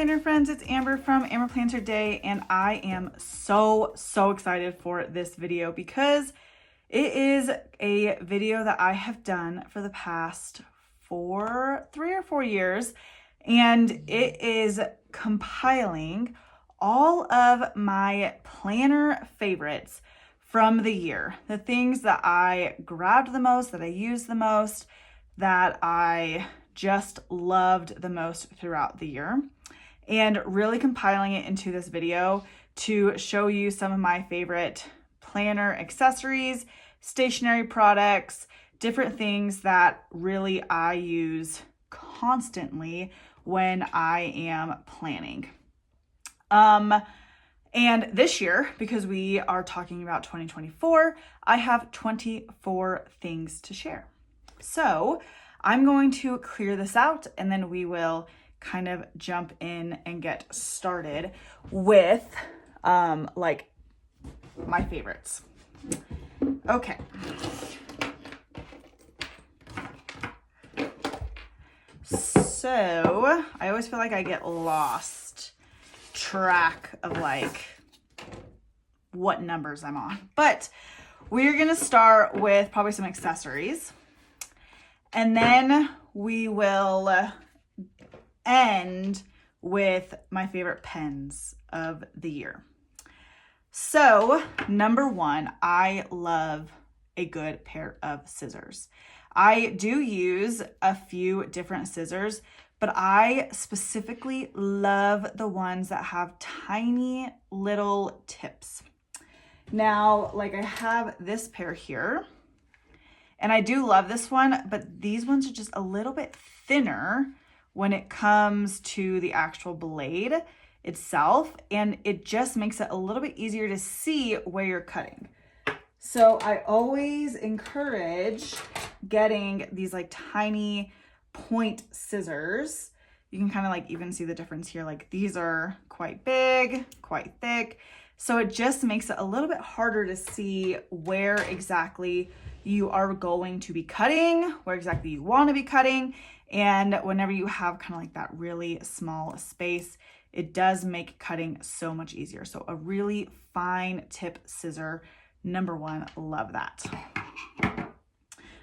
planner friends, it's Amber from AmberPlansHerDay, and I am so excited for this video because it is a video that I have done for the past 3 or 4 years, and it is compiling all of my planner favorites from the year. The things that I grabbed the most, that I used the most, that I just loved the most throughout the year, and really compiling it into this video to show you some of my favorite planner accessories, stationery products, different things that really I use constantly when I am planning. And this year, because we are talking about 2024, I have 24 things to share. So I'm going to clear this out and then we will kind of jump in and get started with like my favorites. Okay. So I always feel like I get lost track of like what numbers I'm on, but we're gonna start with probably some accessories. And then we will end with my favorite pens of the year. So, number one, I love a good pair of scissors. I do use a few different scissors, but I specifically love the ones that have tiny little tips. Now, like I have this pair here, and I do love this one, but these ones are just a little bit thinner when it comes to the actual blade itself, and it just makes it a little bit easier to see where you're cutting. So I always encourage getting these like tiny point scissors. You can kind of like even see the difference here. Like these are quite big, quite thick. So it just makes it a little bit harder to see where exactly you are going to be cutting, where exactly you want to be cutting. And whenever you have kind of like that really small space, it does make cutting so much easier. So a really fine tip scissor, number one, love that.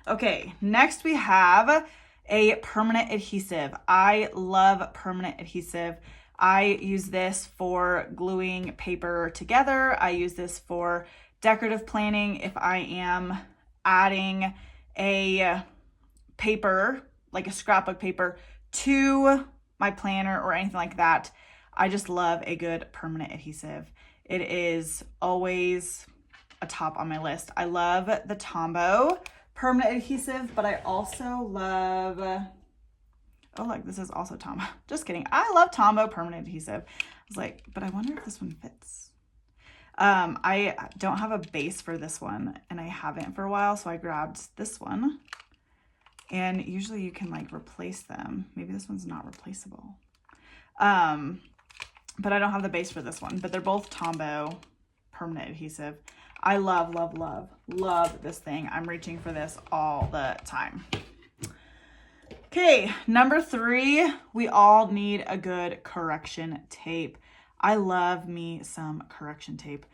Okay, next we have a permanent adhesive. I love permanent adhesive. I use this for gluing paper together. I use this for decorative planning. If I am adding a paper, like a scrapbook paper, to my planner or anything like that, I just love a good permanent adhesive. It is always a top on my list. I love the Tombow permanent adhesive, but I also love, oh look, this is also Tombow. Just kidding. I love Tombow permanent adhesive. I was like, but I wonder if this one fits. I don't have a base for this one, and I haven't for a while, so I grabbed this one. And usually you can like replace them. Maybe this one's not replaceable. But I don't have the base for this one, but they're both Tombow permanent adhesive. I love this thing. I'm reaching for this all the time. Okay, number 3, we all need a good correction tape. I love me some correction tape.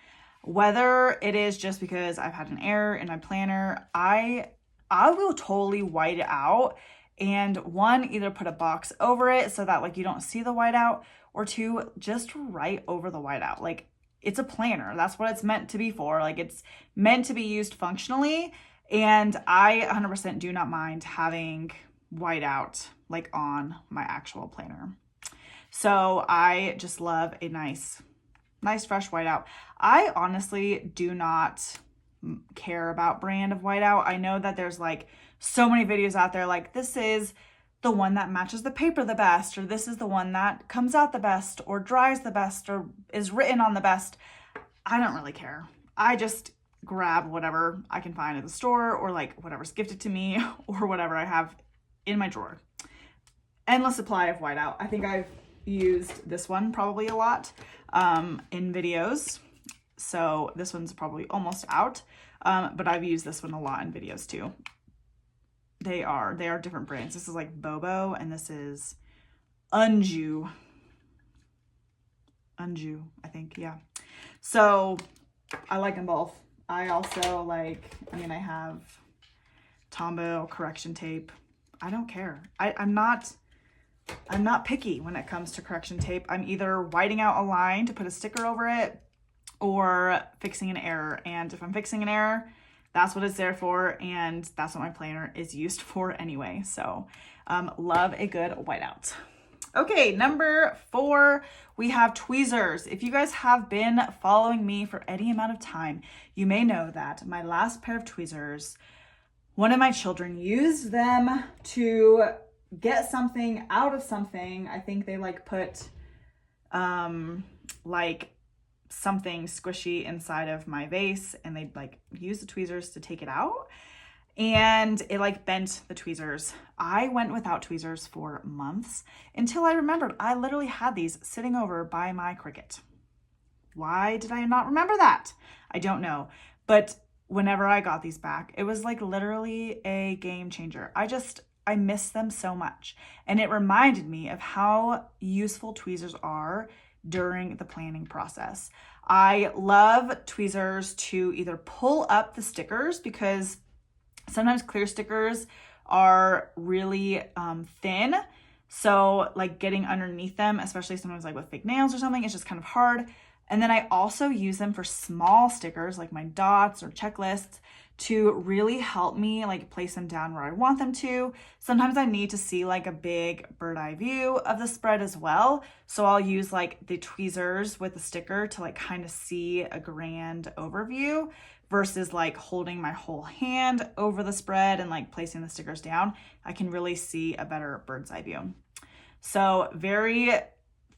Whether it is just because I've had an error in my planner, I will totally white it out, and one, either put a box over it so that like you don't see the whiteout, or 2, just write over the whiteout. Like, it's a planner. That's what it's meant to be for. Like, it's meant to be used functionally, and I 100% do not mind having whiteout like on my actual planner. So I just love a nice fresh whiteout. I honestly do not care about brand of whiteout. I know that there's like so many videos out there like, this is the one that matches the paper the best, or this is the one that comes out the best, or dries the best, or is written on the best. I don't really care. I just grab whatever I can find at the store, or like whatever's gifted to me, or whatever I have in my drawer. Endless supply of whiteout. I think I've used this one probably a lot in videos. So this one's probably almost out, but I've used this one a lot in videos too. They are different brands. This is like Bobo, and this is Unju. Unju, I think. Yeah. So I like them both. I also like, I have Tombow correction tape. I don't care. I'm not picky when it comes to correction tape. I'm either whiting out a line to put a sticker over it or fixing an error. And if I'm fixing an error, that's what it's there for. And that's what my planner is used for anyway. So love a good whiteout. Okay, number 4, we have tweezers. If you guys have been following me for any amount of time, you may know that my last pair of tweezers, one of my children used them to get something out of something. I think they like put like something squishy inside of my vase, and they like use the tweezers to take it out, and it like bent the tweezers. I went without tweezers for months until I remembered I literally had these sitting over by my Cricut. Why did I not remember that? I don't know. But whenever I got these back, it was like literally a game changer. I miss them so much. And it reminded me of how useful tweezers are during the planning process. I love tweezers to either pull up the stickers, because sometimes clear stickers are really thin. So like getting underneath them, especially sometimes like with fake nails or something, it's just kind of hard. And then I also use them for small stickers like my dots or checklists to really help me like place them down where I want them to. Sometimes I need to see like a big bird eye view of the spread as well. So I'll use like the tweezers with the sticker to like kind of see a grand overview versus like holding my whole hand over the spread and like placing the stickers down. I can really see a better bird's eye view. So very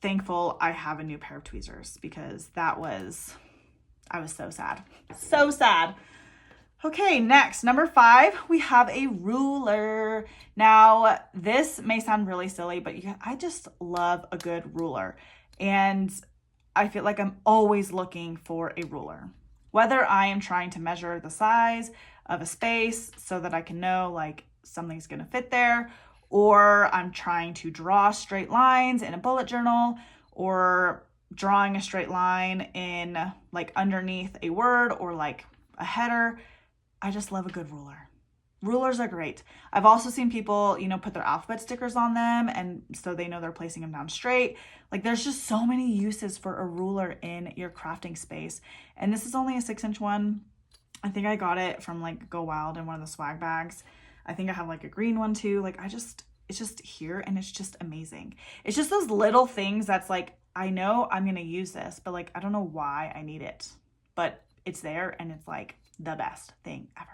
thankful I have a new pair of tweezers, because I was so sad. So sad. Okay, next, number 5, we have a ruler. Now, this may sound really silly, but I just love a good ruler. And I feel like I'm always looking for a ruler. Whether I am trying to measure the size of a space so that I can know like something's gonna fit there, or I'm trying to draw straight lines in a bullet journal, or drawing a straight line in like underneath a word or like a header. I just love a good ruler. Rulers are great. I've also seen people, put their alphabet stickers on them, and so they know they're placing them down straight. Like there's just so many uses for a ruler in your crafting space. And this is only a 6-inch one. I think I got it from like Go Wild in one of the swag bags. I think I have like a green one too. Like it's just here, and it's just amazing. It's just those little things that's like, I know I'm going to use this, but like, I don't know why I need it, but it's there, and it's like the best thing ever.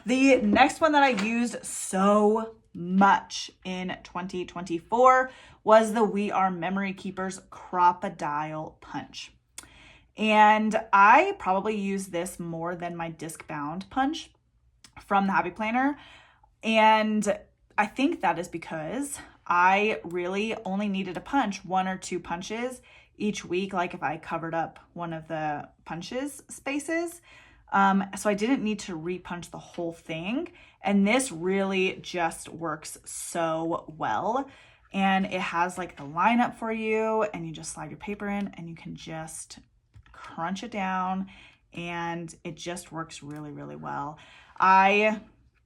The next one that I used so much in 2024 was the We Are Memory Keepers Crop-A-Dial Punch. And I probably use this more than my disc bound punch from the Happy Planner. And I think that is because I really only needed to punch 1 or 2 punches each week, like if I covered up one of the punches spaces. So I didn't need to repunch the whole thing. And this really just works so well. And it has like the lineup for you, and you just slide your paper in and you can just crunch it down, and it just works really, really well. I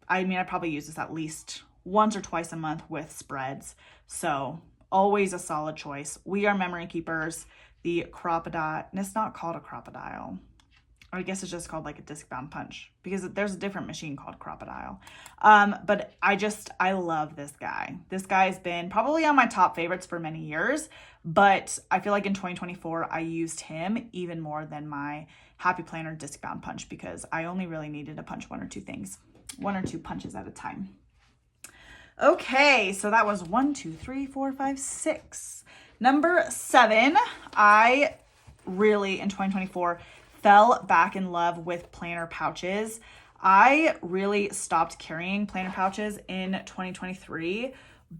probably use this at least once or twice a month with spreads. So always a solid choice. We Are Memory Keepers, the Crop-A-Dial. And it's not called a Crop-A-Dial. I guess it's just called like a disc bound punch, because there's a different machine called Crop-A-Dial. But I love this guy. This guy's been probably on my top favorites for many years, but I feel like in 2024, I used him even more than my Happy Planner disc bound punch, because I only really needed to punch 1 or 2 things, 1 or 2 punches at a time. Okay, so that was 1, 2, 3, 4, 5, 6. Number 7, I really in 2024 fell back in love with planner pouches. I really stopped carrying planner pouches in 2023,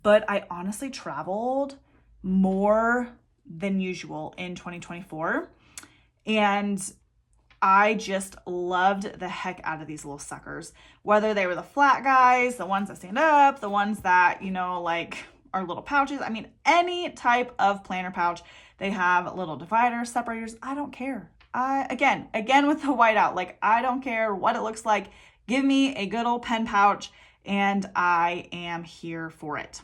but I honestly traveled more than usual in 2024. And I just loved the heck out of these little suckers, whether they were the flat guys, the ones that stand up, the ones that, like or little pouches. I mean, any type of planner pouch. They have little dividers, separators. I don't care. Again with the whiteout, like I don't care what it looks like. Give me a good old pen pouch and I am here for it.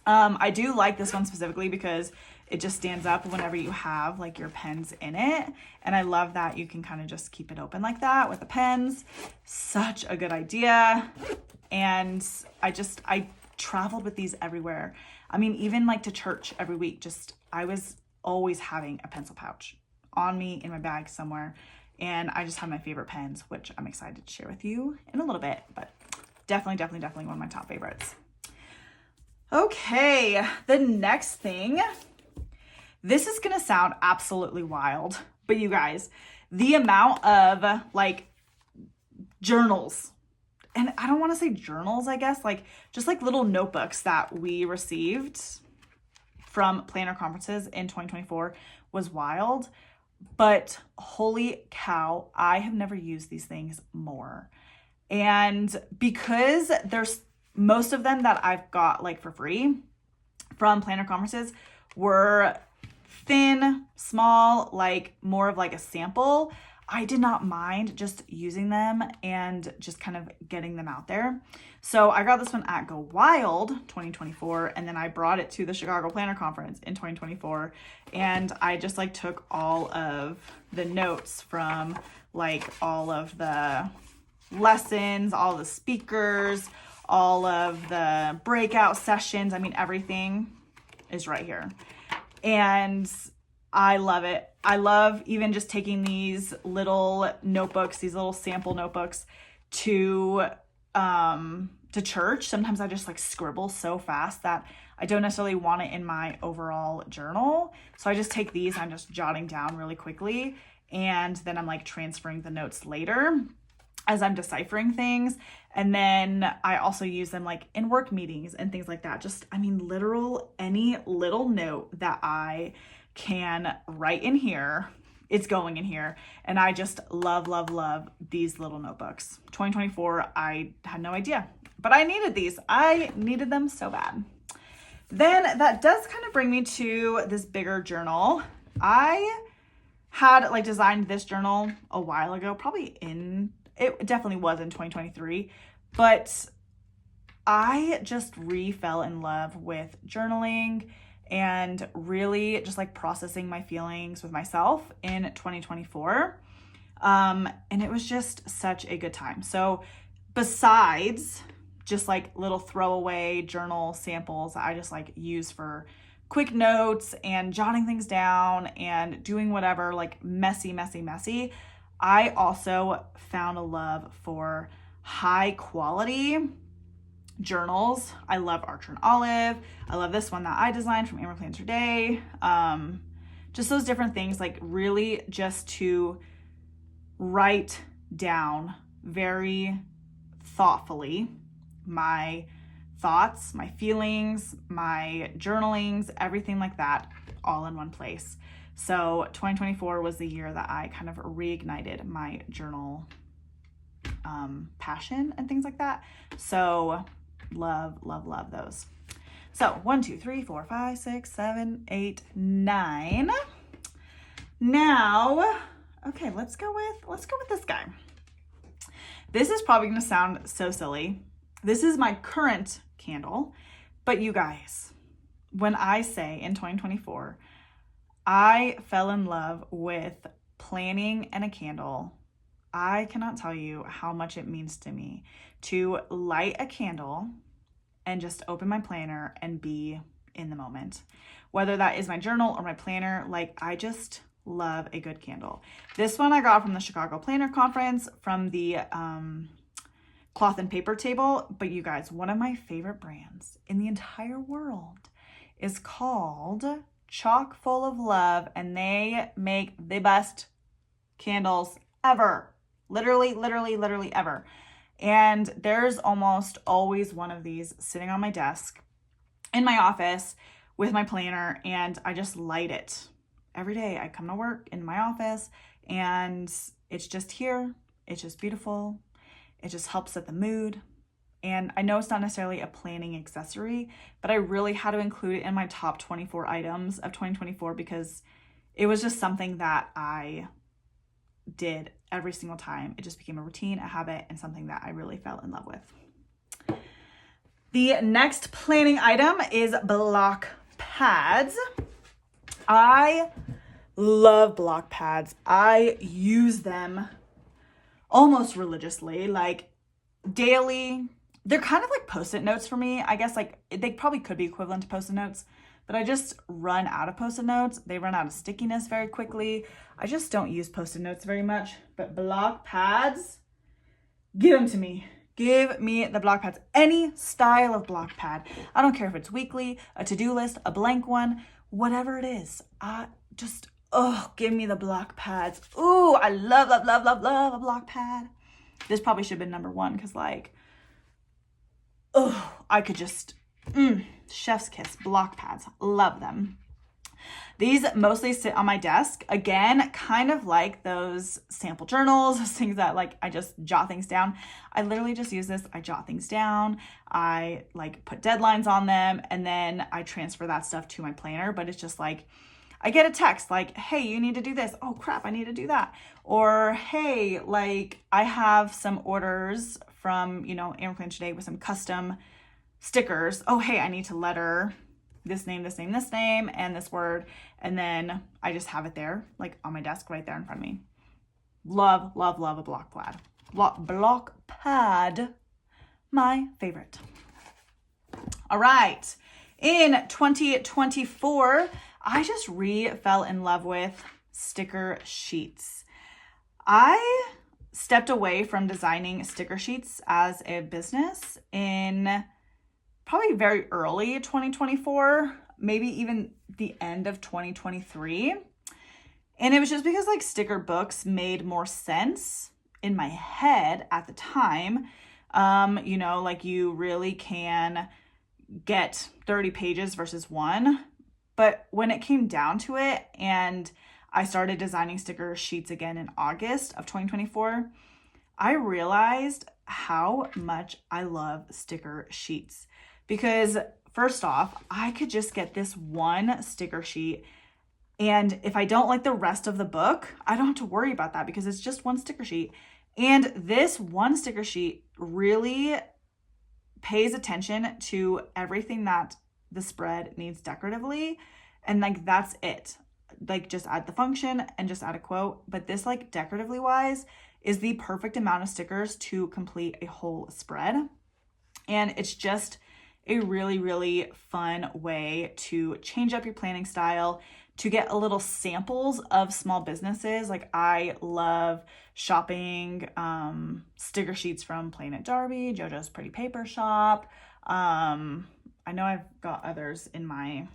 I do like this one specifically because it just stands up whenever you have like your pens in it. And I love that you can kind of just keep it open like that with the pens. Such a good idea. And I traveled with these everywhere. I mean, even like to church every week, I was always having a pencil pouch on me in my bag somewhere. And I just have my favorite pens, which I'm excited to share with you in a little bit, but definitely one of my top favorites. Okay, the next thing, this is gonna sound absolutely wild, but you guys, the amount of like journals, and I don't wanna say journals, I guess, like just like little notebooks that we received from planner conferences in 2024 was wild, but holy cow, I have never used these things more. And because there's most of them that I've got like for free from planner conferences were thin, small, like more of like a sample, I did not mind just using them and just kind of getting them out there. So I got this one at Go Wild 2024, and then I brought it to the Chicago Planner Conference in 2024, and I just like took all of the notes from like all of the lessons, all the speakers, all of the breakout sessions. I mean, everything is right here. And I love it. I love even just taking these little notebooks, these little sample notebooks to church. Sometimes I just like scribble so fast that I don't necessarily want it in my overall journal. So I just take these, I'm just jotting down really quickly, and then I'm like transferring the notes later as I'm deciphering things. And then I also use them like in work meetings and things like that. Just, I mean, any little note that I can write in here, it's going in here. And I just love these little notebooks. 2024, I had no idea, but I needed these. I needed them so bad. Then that does kind of bring me to this bigger journal. I had like designed this journal a while ago, it definitely was in 2023, but I just fell in love with journaling and really just like processing my feelings with myself in 2024. And it was just such a good time. So besides just like little throwaway journal samples I just like use for quick notes and jotting things down and doing whatever, like messy, I also found a love for high quality journals. I love Archer and Olive. I love this one that I designed from AmberPlansHerDay. Just those different things, like really just to write down very thoughtfully my thoughts, my feelings, my journalings, everything like that, all in one place. So 2024 was the year that I kind of reignited my journal passion and things like that. So love those. So 1, 2, 3, 4, 5, 6, 7, 8, 9. Now, okay, let's go with this guy. This is probably going to sound so silly. This is my current candle, but you guys, when I say in 2024, I fell in love with planning and a candle, I cannot tell you how much it means to me to light a candle and just open my planner and be in the moment. Whether that is my journal or my planner, like I just love a good candle. This one I got from the Chicago Planner Conference from the cloth and paper table. But you guys, one of my favorite brands in the entire world is called Chock Full of Love, and they make the best candles ever. Literally ever. And there's almost always one of these sitting on my desk in my office with my planner, and I just light it every day. I come to work in my office and it's just here. It's just beautiful. It just helps set the mood. And I know it's not necessarily a planning accessory, but I really had to include it in my top 24 items of 2024 because it was just something that I did every single time. It just became a routine, a habit, and something that I really fell in love with. The next planning item is block pads. I love block pads. I use them almost religiously, like daily. They're kind of like Post-it notes for me. I guess like they probably could be equivalent to Post-it notes, but I just run out of Post-it notes. They run out of stickiness very quickly. I just don't use Post-it notes very much, but block pads, give them to me. Give me the block pads, any style of block pad. I don't care if it's weekly, a to-do list, a blank one, whatever it is. Give me the block pads. Ooh, I love a block pad. This probably should have been number one because I could just, chef's kiss, block pads, love them. These mostly sit on my desk. Again, kind of like those sample journals, those things that like I just jot things down. I literally just use this. I jot things down. I like put deadlines on them and then I transfer that stuff to my planner. But it's just like, I get a text like, hey, you need to do this. Oh crap, I need to do that. Or hey, like I have some orders from, AmberPlansHerDay with some custom stickers. Oh, hey, I need to letter this name, and this word. And then I just have it there, like on my desk right there in front of me. Love a block pad. Block pad, my favorite. All right. In 2024, I just fell in love with sticker sheets. I stepped away from designing sticker sheets as a business in probably very early 2024, maybe even the end of 2023. And it was just because like sticker books made more sense in my head at the time. Like you really can get 30 pages versus one. But when it came down to it and I started designing sticker sheets again in August of 2024, I realized how much I love sticker sheets. Because first off, I could just get this one sticker sheet. And if I don't like the rest of the book, I don't have to worry about that because it's just one sticker sheet. And this one sticker sheet really pays attention to everything that the spread needs decoratively. And like, that's it. Like just add the function and just add a quote. But this like decoratively wise is the perfect amount of stickers to complete a whole spread. And it's just a really, really fun way to change up your planning style, to get a little samples of small businesses. Like I love shopping sticker sheets from Planet Darby, JoJo's Pretty Paper Shop. I know I've got others in my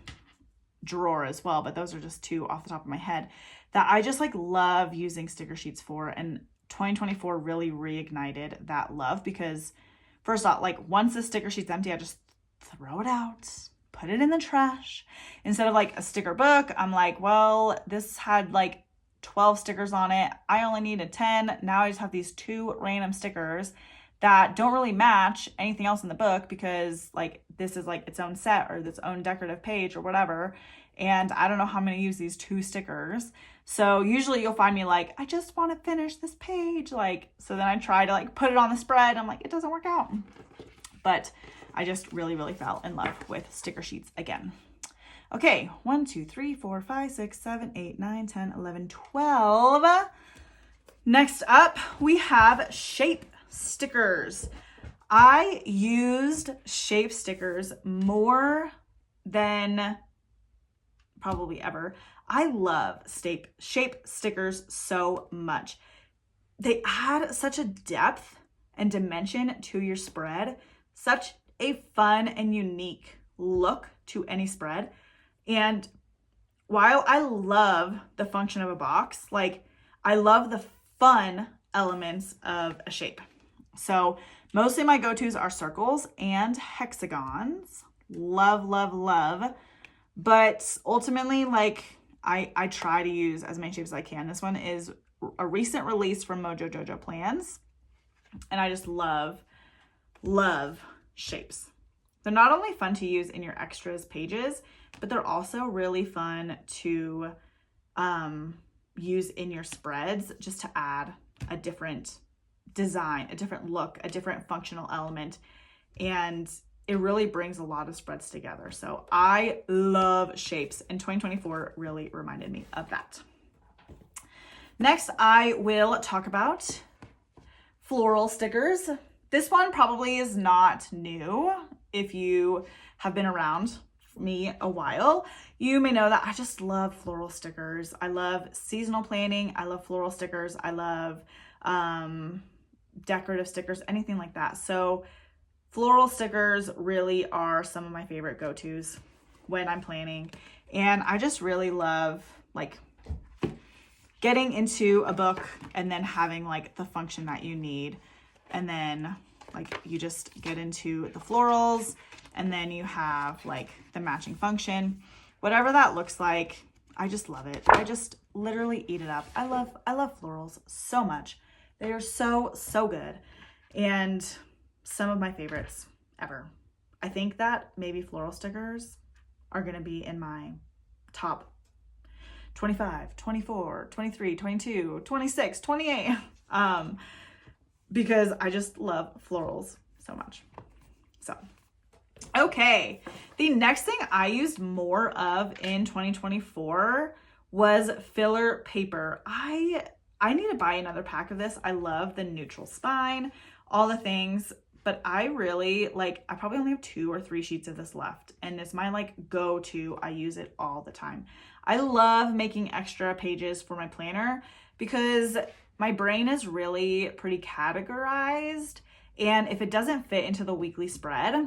drawer as well, but those are just two off the top of my head that I just like love using sticker sheets for. And 2024 really reignited that love because first off, like once the sticker sheet's empty, I just throw it out, put it in the trash. Instead of like a sticker book, I'm like, well, this had like 12 stickers on it. I only needed 10. Now I just have these 2 random stickers that don't really match anything else in the book because like this is like its own set or its own decorative page or whatever. And I don't know how I'm going to use these 2 stickers. So usually you'll find me like, I just want to finish this page. Like, so then I try to like put it on the spread. I'm like, it doesn't work out. But I just really, really fell in love with sticker sheets again. Okay, 1, 2, 3, 4, 5, 6, 7, 8, 9, 10, 11, 12. Next up, we have shape stickers. I used shape stickers more than probably ever. I love shape stickers so much. They add such a depth and dimension to your spread, such a fun and unique look to any spread. And while I love the function of a box, like I love the fun elements of a shape. So mostly my go-tos are circles and hexagons. Love. But ultimately, like I try to use as many shapes as I can. This one is a recent release from Mojo Jojo Plans. And I just love love shapes. They're not only fun to use in your extras pages, but they're also really fun to use in your spreads just to add a different design, a different look, a different functional element. And it really brings a lot of spreads together. So I love shapes, and 2024 really reminded me of that. Next, I will talk about floral stickers. This one probably is not new. If you have been around me a while, you may know that I just love floral stickers. I love seasonal planning. I love floral stickers. I love decorative stickers, anything like that. So floral stickers really are some of my favorite go-tos when I'm planning. And I just really love like getting into a book and then having like the function that you need. And then like you just get into the florals and then you have like the matching function, whatever that looks like. I just love it. I just literally eat it up. I love florals so much. They are so good. And some of my favorites ever. I think that maybe floral stickers are going to be in my top 25, 24, 23, 22, 26, 28. Because I just love florals so much. So, okay. The next thing I used more of in 2024 was filler paper. I need to buy another pack of this. I love the neutral spine, all the things, but I really like, I probably only have 2 or 3 sheets of this left, and it's my like go-to. I use it all the time. I love making extra pages for my planner because my brain is really pretty categorized, and if it doesn't fit into the weekly spread,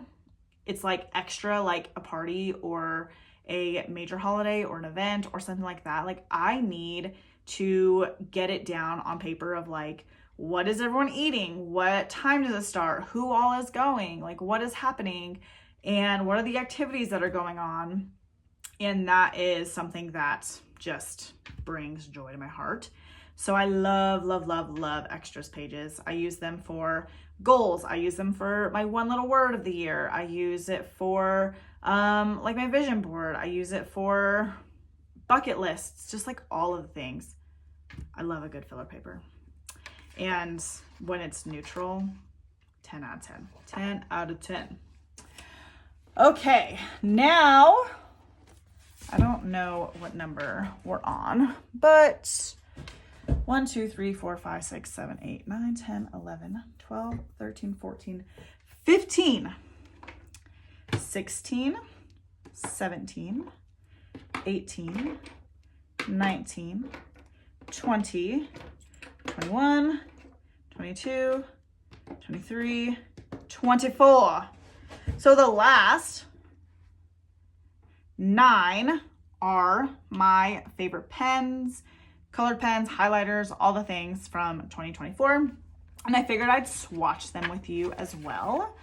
it's like extra, like a party or a major holiday or an event or something like that. Like I need to get it down on paper of like, what is everyone eating? What time does it start? Who all is going? Like what is happening? And what are the activities that are going on? And that is something that just brings joy to my heart. So I love extras pages. I use them for goals. I use them for my one little word of the year. I use it for like my vision board. I use it for bucket lists, just like all of the things. I love a good filler paper. And when it's neutral, 10 out of 10. 10 out of 10. Okay, now I don't know what number we're on, but 1, 2, 3, 4, 5, 6, 7, 8, 9, 10, 11, 12, 13, 14, 15, 16, 17, 18, 19, 20, 21, 22, 23, 24. So the last 9 are my favorite pens, colored pens, highlighters, all the things from 2024. And I figured I'd swatch them with you as well.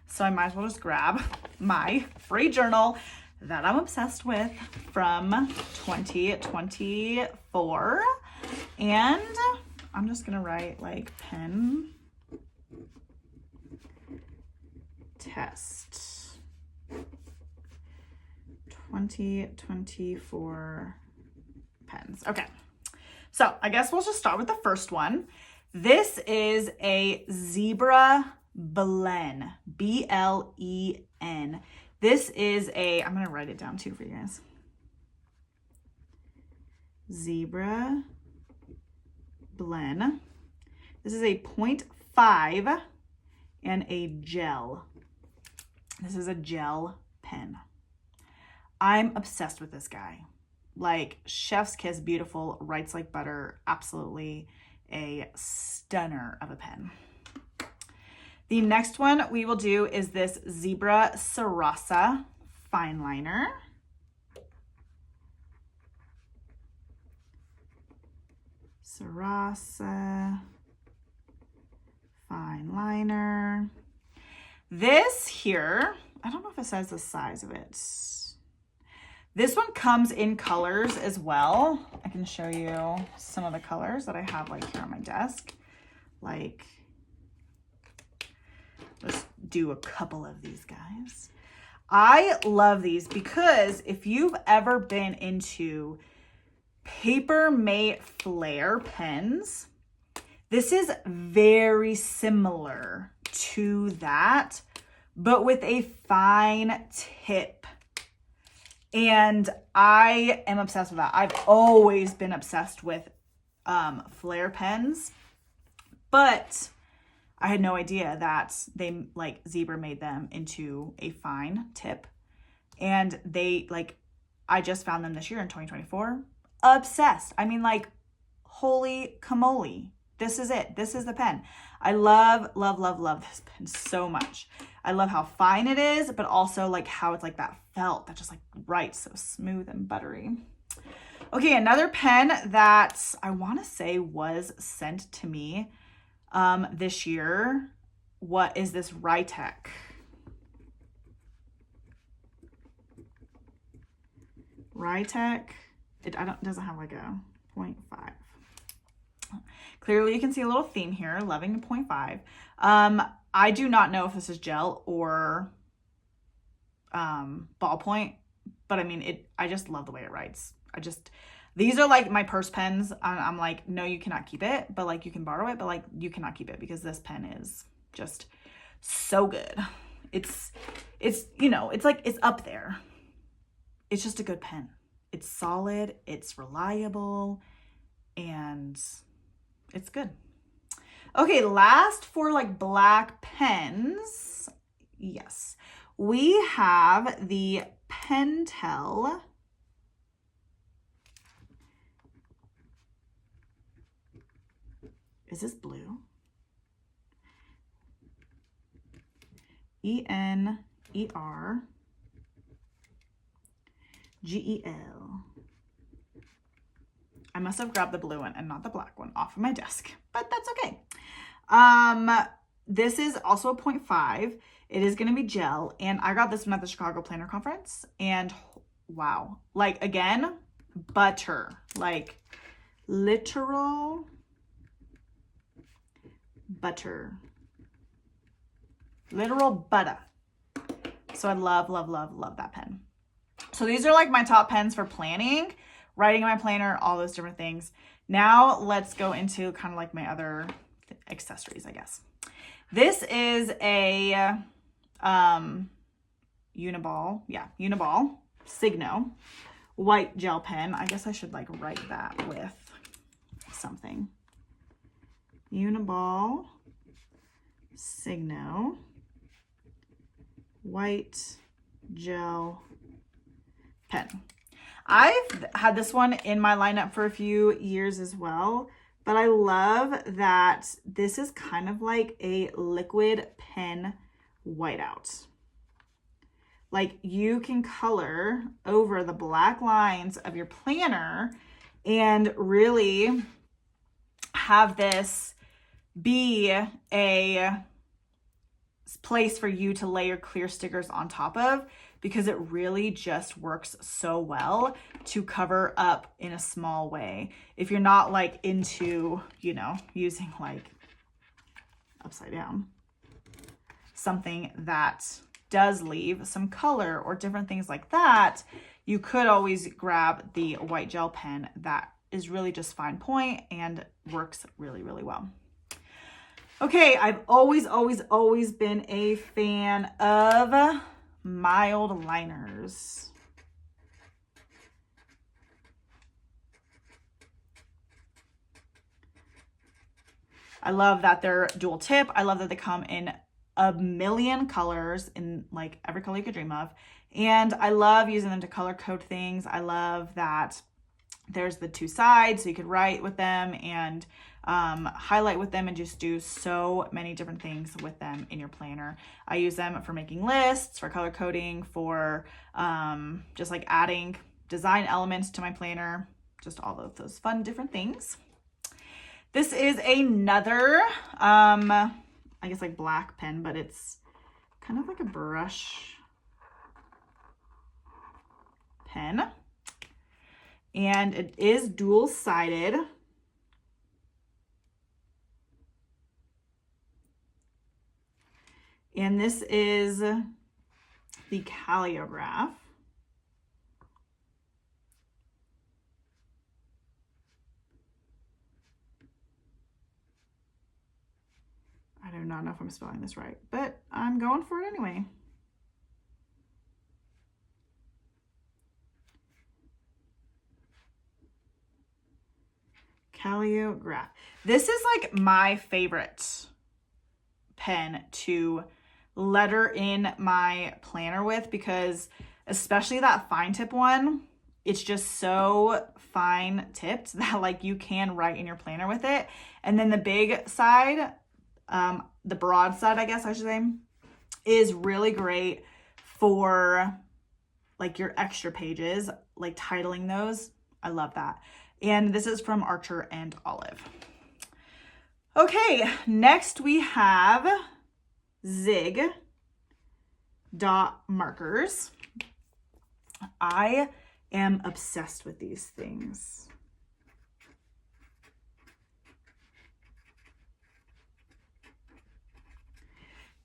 So I might as well just grab my free journal that I'm obsessed with from 2024. And I'm just gonna write like pen test 2024 pens. Okay. So I guess we'll just start with the first one. This is a Zebra Blen, B-L-E-N. This is I'm going to write it down too for you guys. Zebra Blen. This is a 0.5 and a gel. This is a gel pen. I'm obsessed with this guy. Like chef's kiss, beautiful, writes like butter, absolutely a stunner of a pen. The next one we will do is this Zebra Sarasa fine liner. Sarasa fine liner. This here, I don't know if it says the size of it. This one comes in colors as well. I can show you some of the colors that I have like here on my desk. Like this do a couple of these guys. I love these because if you've ever been into Paper Mate Flare pens, this is very similar to that, but with a fine tip. And I am obsessed with that. I've always been obsessed with flare pens, but I had no idea that they, like, Zebra made them into a fine tip. And they, like, I just found them this year in 2024. Obsessed. I mean, like, holy camole. This is it. This is the pen. I love, love, love, love this pen so much. I love how fine it is, but also like how it's like that felt that just like writes so smooth and buttery. Okay, another pen that I want to say was sent to me this year. What is this? Rytec. Rytec. It doesn't have like a 0.5. Clearly you can see a little theme here, loving a 0.5. I do not know if this is gel or ballpoint, but I mean, I just love the way it writes. These are like my purse pens. I'm like, no, you cannot keep it, but like you can borrow it, but like you cannot keep it because this pen is just so good. It's, you know, it's like, it's up there. It's just a good pen. It's solid, it's reliable, and it's good. Okay, last for like black pens. Yes, we have the Pentel. Is this blue? ENERGEL. I must have grabbed the blue one and not the black one off of my desk, but that's okay. This is also a 0.5. It is going to be gel, and I got this one at the Chicago Planner Conference, and wow, like again, butter, like literal butter, literal butter. So I love, love, love, love that pen. So these are like my top pens for planning, writing in my planner, all those different things. Now let's go into kind of like my other accessories, I guess. This is a Uniball Signo white gel pen. I guess I should like write that with something. Uniball Signo white gel pen. I've had this one in my lineup for a few years as well, but I love that this is kind of like a liquid pen whiteout. Like you can color over the black lines of your planner and really have this be a place for you to lay your clear stickers on top of, because it really just works so well to cover up in a small way. If you're not like into, you know, using like upside down, something that does leave some color or different things like that, you could always grab the white gel pen that is really just fine point and works really, really well. Okay, I've always, always, always been a fan of mild liners. I love that they're dual tip. I love that they come in a million colors, in like every color you could dream of. And I love using them to color code things. I love that there's the two sides so you could write with them and highlight with them and just do so many different things with them in your planner. I use them for making lists, for color coding, for just like adding design elements to my planner, just all of those fun different things. This is another, I guess like black pen, but it's kind of like a brush pen. And it is dual-sided. And this is the Caliograph. I do not know if I'm spelling this right, but I'm going for it anyway. Caliograph. This is like my favorite pen to letter in my planner with, because especially that fine tip one, it's just so fine tipped that like you can write in your planner with it. And then the big side, the broad side, I guess I should say, is really great for like your extra pages, like titling those. I love that. And this is from Archer and Olive. Okay, next we have Zig dot markers. I am obsessed with these things.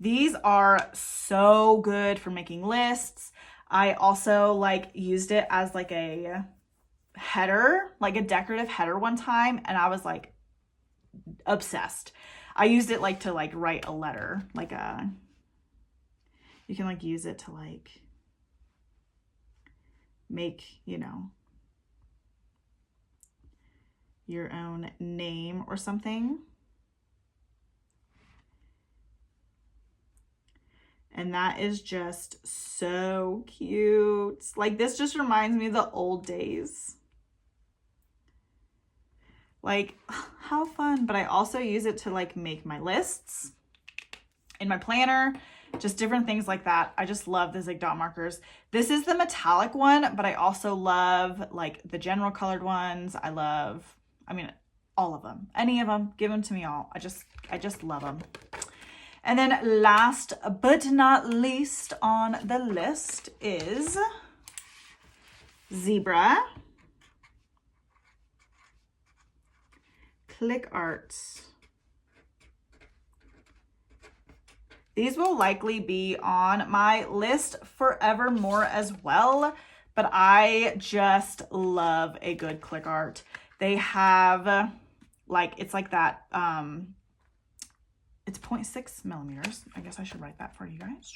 These are so good for making lists. I also like used it as like a header, like a decorative header one time, and I was like obsessed. I used it like to like write a letter, like you can like use it to like make, you know, your own name or something. And that is just so cute. Like this just reminds me of the old days. Like, how fun. But I also use it to like make my lists in my planner, just different things like that. I just love the Zig dot markers. This is the metallic one, but I also love like the general colored ones. I mean, all of them, any of them, give them to me all. I just love them. And then last but not least on the list is Zebra Click Arts. These will likely be on my list forevermore as well, but I just love a good click art. They have like, it's like that, it's 0.6 millimeters. I guess I should write that for you guys.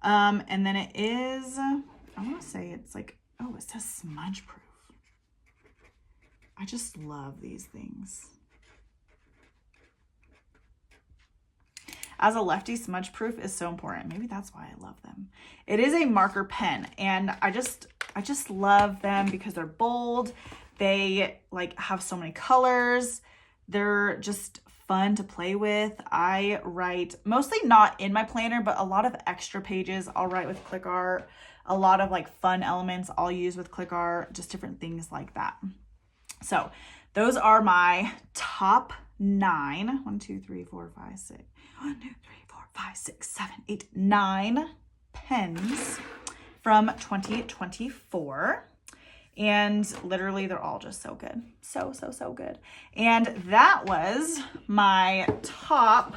And then it is, I want to say it's like, oh, it says smudge proof. I just love these things. As a lefty, smudge proof is so important. Maybe that's why I love them. It is a marker pen, and I just love them because they're bold. They like have so many colors. They're just fun to play with. I write mostly not in my planner, but a lot of extra pages I'll write with click art. A lot of like fun elements I'll use with click art, just different things like that. So those are my top 9. 1, 2, 3, 4, 5, 6. 1, 2, 3, 4, 5, 6, 7, 8, 9 pens from 2024. And literally they're all just so good. So good. And that was my top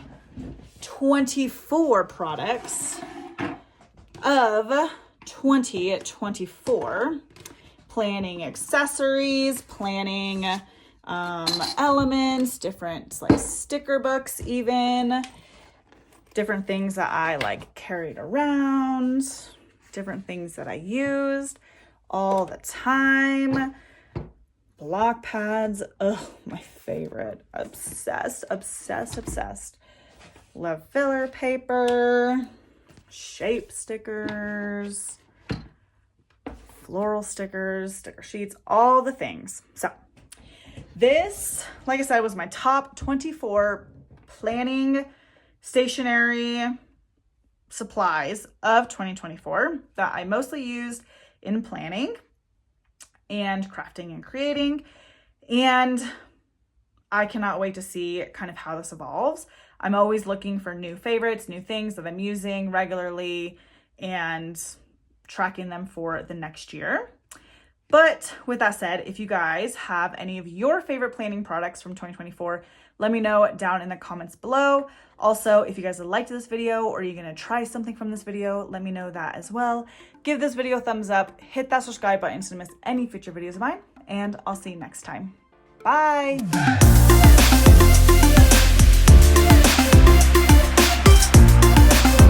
24 products of 2024. Planning accessories, planning elements, different like sticker books, even different things that I like carried around, different things that I used all the time. Block pads, oh, my favorite. Obsessed. Love filler paper, shape stickers, floral stickers, sticker sheets, all the things. So this, like I said, was my top 24 planning stationery supplies of 2024 that I mostly used in planning and crafting and creating. And I cannot wait to see kind of how this evolves. I'm always looking for new favorites, new things that I'm using regularly, and tracking them for the next year. But with that said, if you guys have any of your favorite planning products from 2024, let me know down in the comments below. Also, if you guys liked this video or you're gonna try something from this video, let me know that as well. Give this video a thumbs up, hit that subscribe button so you don't miss any future videos of mine, and I'll see you next time. Bye!